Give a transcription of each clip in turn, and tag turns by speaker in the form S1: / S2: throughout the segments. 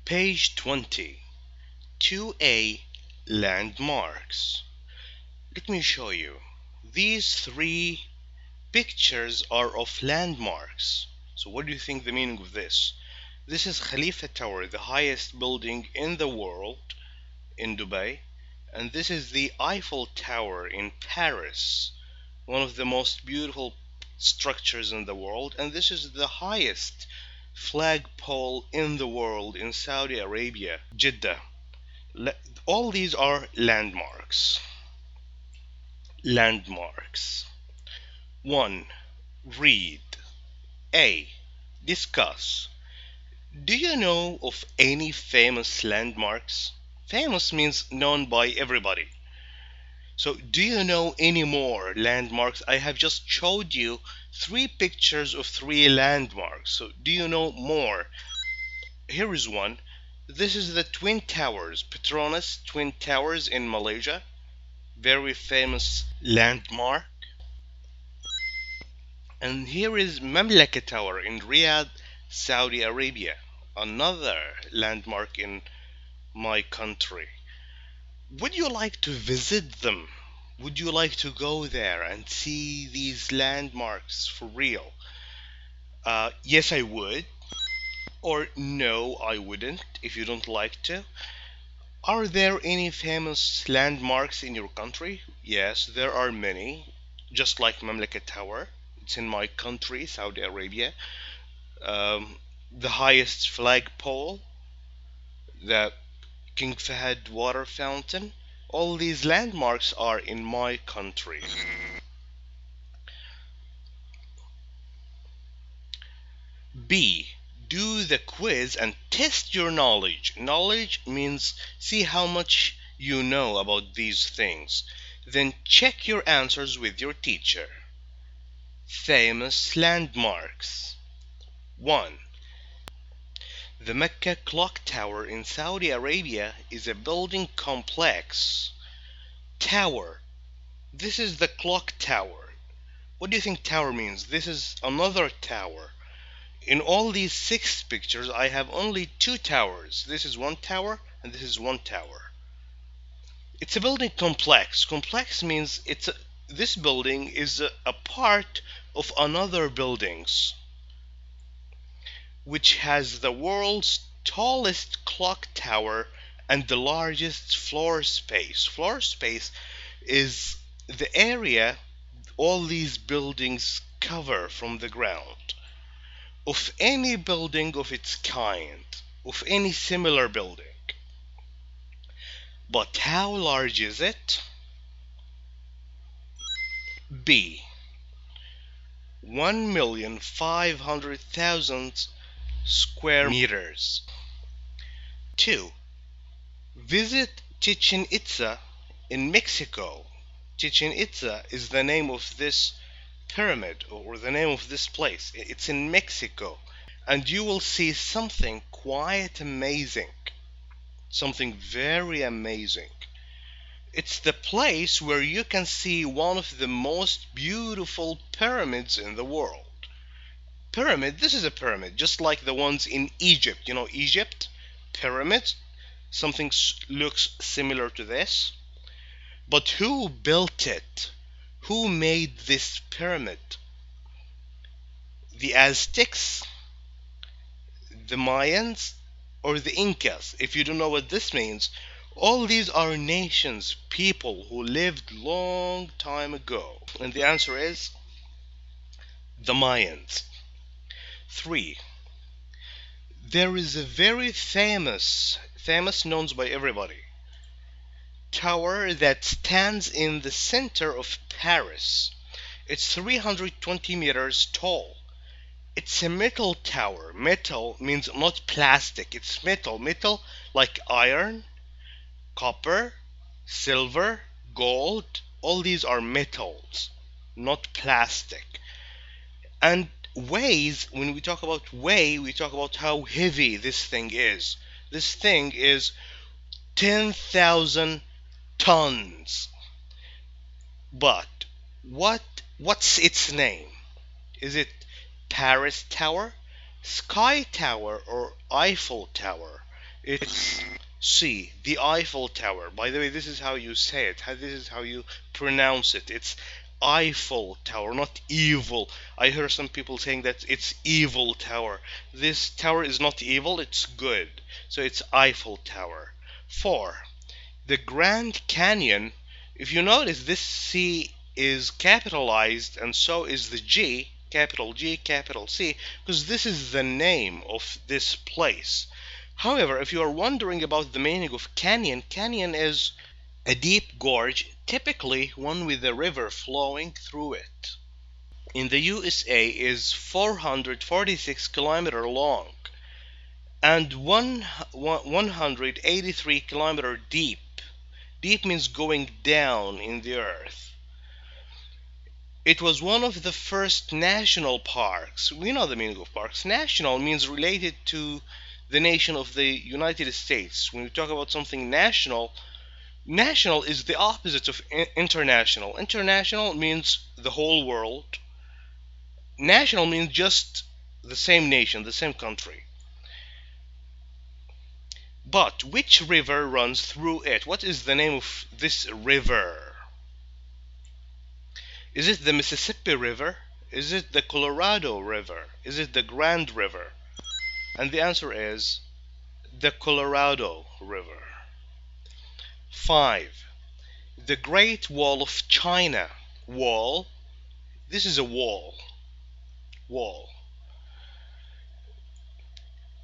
S1: Page 20. 2A Landmarks. Let me show you. These three pictures are of landmarks. So what do you think the meaning of this? This is Khalifa Tower, the highest building in the world in Dubai. And this is the Eiffel Tower in Paris, one of the most beautiful structures in the world. And this is the highest flagpole in the world in Saudi Arabia, Jeddah. All these are landmarks. Landmarks. 1. Read. A. Discuss. Do you know of any famous landmarks? Famous means known by everybody. So do you know any more landmarks? I have just showed you 3 pictures of 3 landmarks. So do you know more? Here is one. This is the Twin Towers, Petronas Twin Towers in Malaysia. Very famous landmark. And here is Mamlaka Tower in Riyadh, Saudi Arabia. Another landmark in my country. Would you like to visit them? Would you like to go there and see these landmarks for real? Yes, I would. Or no, I wouldn't, if you don't like to. Are there any famous landmarks in your country? Yes, there are many. Just like Mamlaka Tower. It's in my country, Saudi Arabia. The highest flagpole, the King Fahd water fountain. All these landmarks are in my country. B. Do the quiz and test your knowledge. Knowledge means see how much you know about these things. Then check your answers with your teacher. Famous landmarks. 1. The Mecca Clock Tower in Saudi Arabia is a building complex. Tower. This is the clock tower. What do you think tower means? This is another tower. In all these 6 pictures, I have only 2 towers. This is one tower and this is one tower. It's a building complex. Complex means this building is a part of another buildings, which has the world's tallest clock tower and the largest floor space. Floor space is the area all these buildings cover from the ground. Of any building of its kind, of any similar building. But how large is it? B. 1,500,000 square meters. 2. Visit Chichen Itza in Mexico. Chichen Itza is the name of this pyramid or the name of this place. It's in Mexico, and you will see something quite amazing, something very amazing. It's the place where you can see one of the most beautiful pyramids in the world. Pyramid, this is a pyramid just like the ones in Egypt. You know Egypt, pyramids, something looks similar to this. But who built it? Who made this pyramid? The Aztecs, the Mayans, or the Incas? If you don't know what this means, all these are nations, people who lived long time ago. And the answer is the Mayans. 3. There is a very famous known by everybody, tower that stands in the center of Paris. It's 320 meters tall. It's a metal tower. Metal means not plastic. It's metal. Metal like iron, copper, silver, gold. All these are metals, not plastic. And weighs, when we talk about weigh, we talk about how heavy this thing is. This thing is 10,000 tons. But what's its name? Is it Paris Tower, Sky Tower, or Eiffel Tower? It's C, the Eiffel Tower. By the way, this is how you say it. This is how you pronounce it. It's Eiffel Tower, not evil. I hear some people saying that it's evil tower. This tower is not evil, it's good. So it's Eiffel Tower. 4, the Grand Canyon. If you notice, this C is capitalized and so is the G, capital G, capital C, because this is the name of this place. However, if you are wondering about the meaning of canyon, canyon is a deep gorge, typically one with a river flowing through it. In the USA is 446 kilometers long and 183 kilometers deep. Deep means going down in the earth. It was one of the first national parks. We know the meaning of parks. National means related to the nation of the United States. When we talk about something national, national is the opposite of international. International means the whole world. National means just the same nation, the same country. But which river runs through it? What is the name of this river? Is it the Mississippi River? Is it the Colorado River? Is it the Grand River? And the answer is the Colorado River. 5, the Great Wall of China. Wall. This is a wall. Wall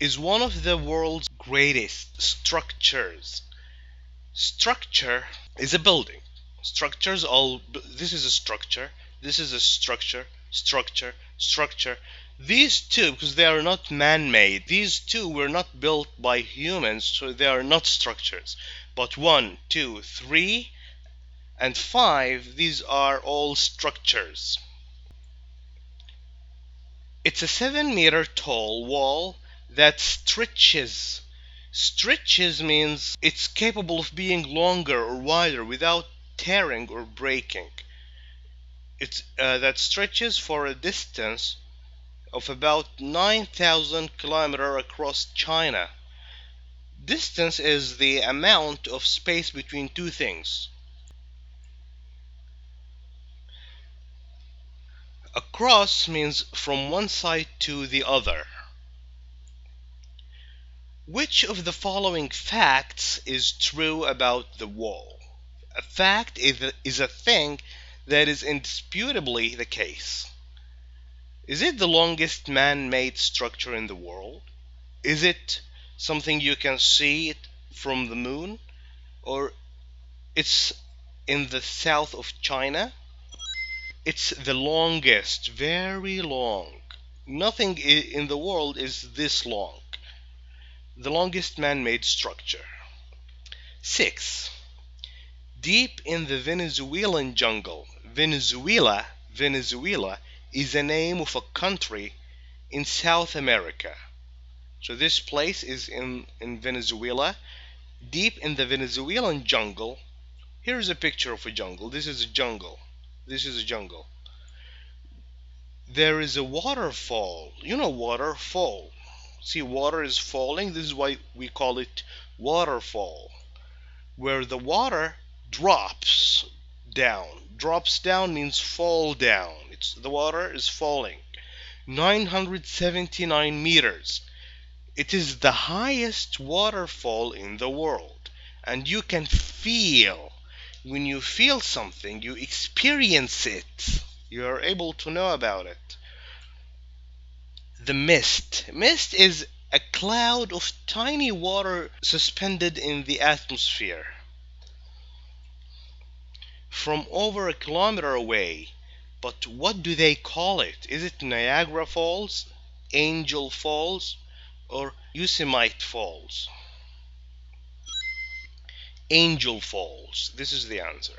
S1: is one of the world's greatest structures. Structure is a building. Structures all. This is a structure. This is a structure. Structure. Structure. These two, because they are not man-made, these two were not built by humans, so they are not structures. But 1, 2, 3, and 5, these are all structures. It's a 7-meter tall wall that stretches. Stretches means it's capable of being longer or wider without tearing or breaking. It's that stretches for a distance of about 9,000 kilometers across China. Distance is the amount of space between two things. Across means from one side to the other. Which of the following facts is true about the wall? A fact is a thing that is indisputably the case. Is it the longest man-made structure in the world? Is it something you can see it from the moon? Or it's in the south of China? It's the longest, very long. Nothing in the world is this long. The longest man-made structure. 6, deep in the Venezuelan jungle. Venezuela is a name of a country in South America. So this place is in Venezuela. Deep in the Venezuelan jungle. Here's a picture of a jungle. This is a jungle. This is a jungle. There is a waterfall. You know waterfall. See, water is falling. This is why we call it waterfall. Where the water drops down. Drops down means fall down. The water is falling. 979 meters. It is the highest waterfall in the world. And you can feel. When you feel something, you experience it. You are able to know about it. The mist. Mist is a cloud of tiny water suspended in the atmosphere from over a kilometer away. But what do they call it? Is it Niagara Falls, Angel Falls, or Yosemite Falls? Angel Falls. This is the answer.